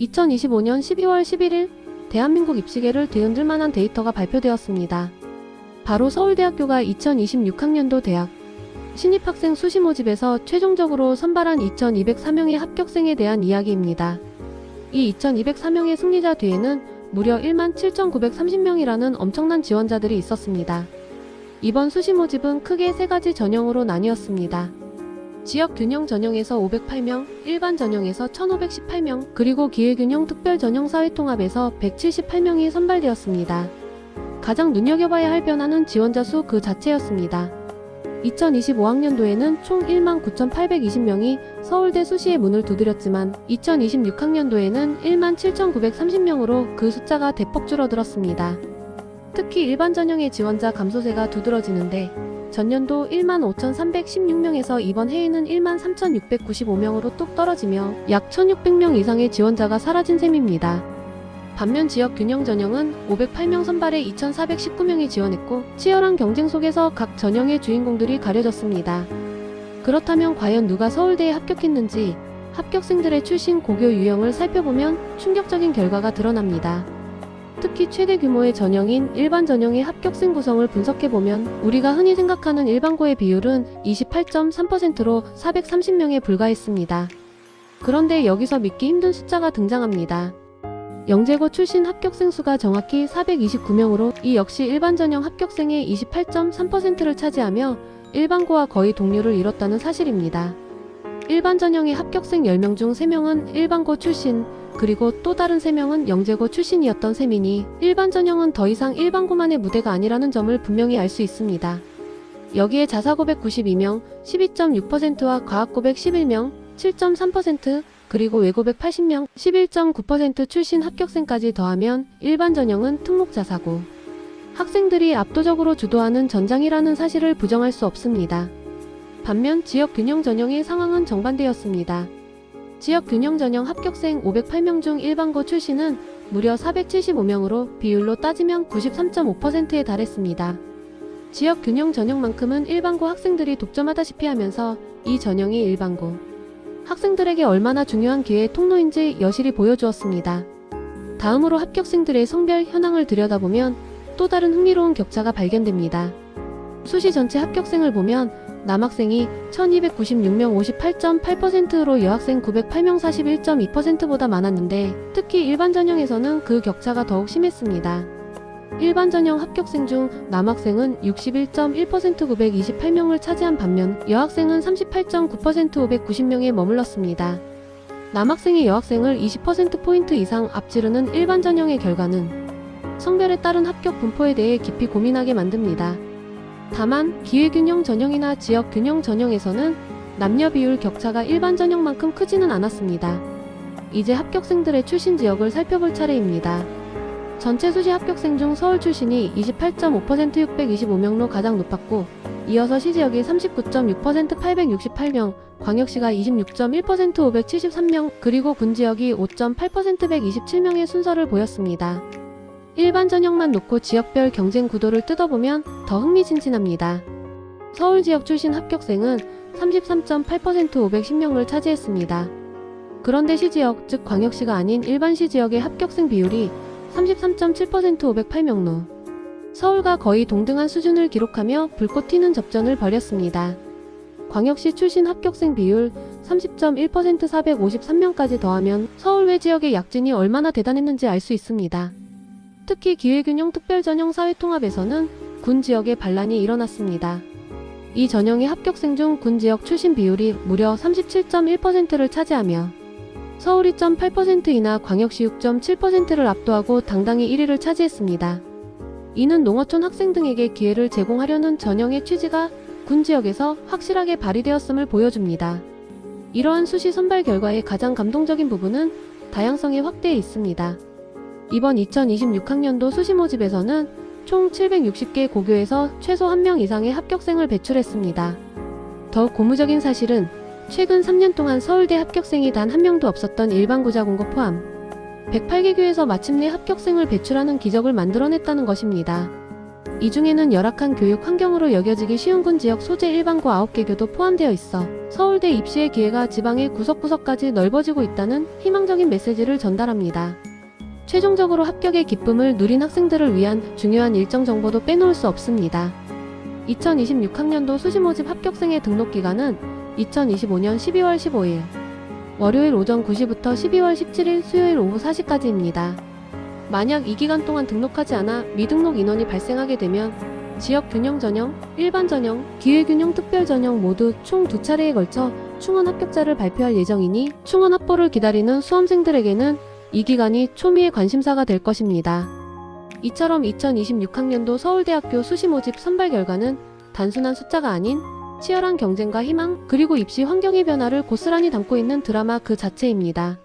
2025년 12월 11일 대한민국 입시계를 뒤흔들 만한 데이터가 발표되었습니다. 바로 서울대학교가 2026학년도 대학 신입학생 수시 모집에서 최종적으로 선발한 2204명의 합격생에 대한 이야기입니다. 이 2204명의 승리자 뒤에는 무려 17,930명이라는 엄청난 지원자들이 있었습니다. 이번 수시 모집은 크게 세 가지 전형으로 나뉘었습니다. 지역 균형 전형에서 508명, 일반 전형에서 1518명, 그리고 기회균형 특별 전형 사회통합에서 178명이 선발되었습니다. 가장 눈여겨봐야 할 변화는 지원자 수 그 자체였습니다. 2025학년도에는 총 19,820명이 서울대 수시의 문을 두드렸지만 2026학년도에는 17,930명으로 그 숫자가 대폭 줄어들었습니다. 특히 일반 전형의 지원자 감소세가 두드러지는데 전년도 15,316명에서 이번 해에는 13,695명으로 뚝 떨어지며 약 1,600명 이상의 지원자가 사라진 셈입니다. 반면 지역 균형 전형은 508명 선발에 2,419명이 지원했고 치열한 경쟁 속에서 각 전형의 주인공들이 가려졌습니다. 그렇다면 과연 누가 서울대에 합격했는지 합격생들의 출신 고교 유형을 살펴보면 충격적인 결과가 드러납니다. 특히 최대 규모의 전형인 일반 전형의 합격생 구성을 분석해보면 우리가 흔히 생각하는 일반고의 비율은 28.3%로 430명에 불과했습니다. 그런데 여기서 믿기 힘든 숫자가 등장합니다. 영재고 출신 합격생 수가 정확히 429명으로 이 역시 일반 전형 합격생의 28.3%를 차지하며 일반고와 거의 동률을 이뤘다는 사실입니다. 일반 전형의 합격생 10명 중 3명은 일반고 출신, 그리고 또 다른 3명은 영재고 출신이었던 셈이니 일반 전형은 더 이상 일반고만의 무대가 아니라는 점을 분명히 알 수 있습니다. 여기에 자사고백 92명, 12.6%와 과학고백 11명, 7.3%, 그리고 외고백 80명, 11.9% 출신 합격생까지 더하면 일반 전형은 특목자사고 학생들이 압도적으로 주도하는 전장이라는 사실을 부정할 수 없습니다. 반면 지역 균형 전형의 상황은 정반대였습니다. 지역 균형 전형 합격생 508명 중 일반고 출신은 무려 475명으로 비율로 따지면 93.5%에 달했습니다. 지역 균형 전형만큼은 일반고 학생들이 독점하다시피 하면서 이 전형이 일반고 학생들에게 얼마나 중요한 기회의 통로인지 여실히 보여주었습니다. 다음으로 합격생들의 성별 현황을 들여다보면 또 다른 흥미로운 격차가 발견됩니다. 수시 전체 합격생을 보면 남학생이 1296명 58.8%로 여학생 908명 41.2%보다 많았는데 특히 일반 전형에서는 그 격차가 더욱 심했습니다. 일반 전형 합격생 중 남학생은 61.1% 928명을 차지한 반면 여학생은 38.9% 590명에 머물렀습니다. 남학생이 여학생을 20%포인트 이상 앞지르는 일반 전형의 결과는 성별에 따른 합격 분포에 대해 깊이 고민하게 만듭니다. 다만 기회균형 전형이나 지역균형 전형에서는 남녀 비율 격차가 일반 전형만큼 크지는 않았습니다. 이제 합격생들의 출신 지역을 살펴볼 차례입니다. 전체 수시 합격생 중 서울 출신이 28.5% 625명로 가장 높았고 이어서 시지역이 39.6% 868명, 광역시가 26.1% 573명, 그리고 군지역이 5.8% 127명의 순서를 보였습니다. 일반 전형만 놓고 지역별 경쟁 구도를 뜯어보면 더 흥미진진합니다. 서울 지역 출신 합격생은 33.8% 510명을 차지했습니다. 그런데 시지역, 즉 광역시가 아닌 일반 시지역의 합격생 비율이 33.7% 508명로 서울과 거의 동등한 수준을 기록하며 불꽃 튀는 접전을 벌였습니다. 광역시 출신 합격생 비율 30.1% 453명까지 더하면 서울 외 지역의 약진이 얼마나 대단했는지 알 수 있습니다. 특히 기회균형 특별전형 사회통합에서는 군 지역의 반란이 일어났습니다. 이 전형의 합격생 중 군 지역 출신 비율이 무려 37.1%를 차지하며 서울이 2.8%이나 광역시 6.7%를 압도하고 당당히 1위를 차지했습니다. 이는 농어촌 학생 등에게 기회를 제공하려는 전형의 취지가 군 지역에서 확실하게 발휘되었음을 보여줍니다. 이러한 수시 선발 결과의 가장 감동적인 부분은 다양성의 확대에 있습니다. 이번 2026학년도 수시 모집에서는 총 760개 고교에서 최소 1명 이상의 합격생을 배출했습니다. 더욱 고무적인 사실은 최근 3년 동안 서울대 합격생이 단 1명도 없었던 일반고자 공고 포함 108개 교에서 마침내 합격생을 배출하는 기적을 만들어냈다는 것입니다. 이 중에는 열악한 교육 환경으로 여겨지기 쉬운 군 지역 소재 일반고 9개 교도 포함되어 있어 서울대 입시의 기회가 지방의 구석구석까지 넓어지고 있다는 희망적인 메시지를 전달합니다. 최종적으로 합격의 기쁨을 누린 학생들을 위한 중요한 일정 정보도 빼놓을 수 없습니다. 2026학년도 수시모집 합격생의 등록기간은 2025년 12월 15일 월요일 오전 9시부터 12월 17일 수요일 오후 4시까지입니다. 만약 이 기간 동안 등록하지 않아 미등록 인원이 발생하게 되면 지역 균형 전형, 일반 전형, 기회 균형 특별 전형 모두 총 2차례에 걸쳐 충원 합격자를 발표할 예정이니 충원 확보를 기다리는 수험생들에게는 이 기간이 초미의 관심사가 될 것입니다. 이처럼 2026학년도 서울대학교 수시 모집 선발 결과는 단순한 숫자가 아닌 치열한 경쟁과 희망, 그리고 입시 환경의 변화를 고스란히 담고 있는 드라마 그 자체입니다.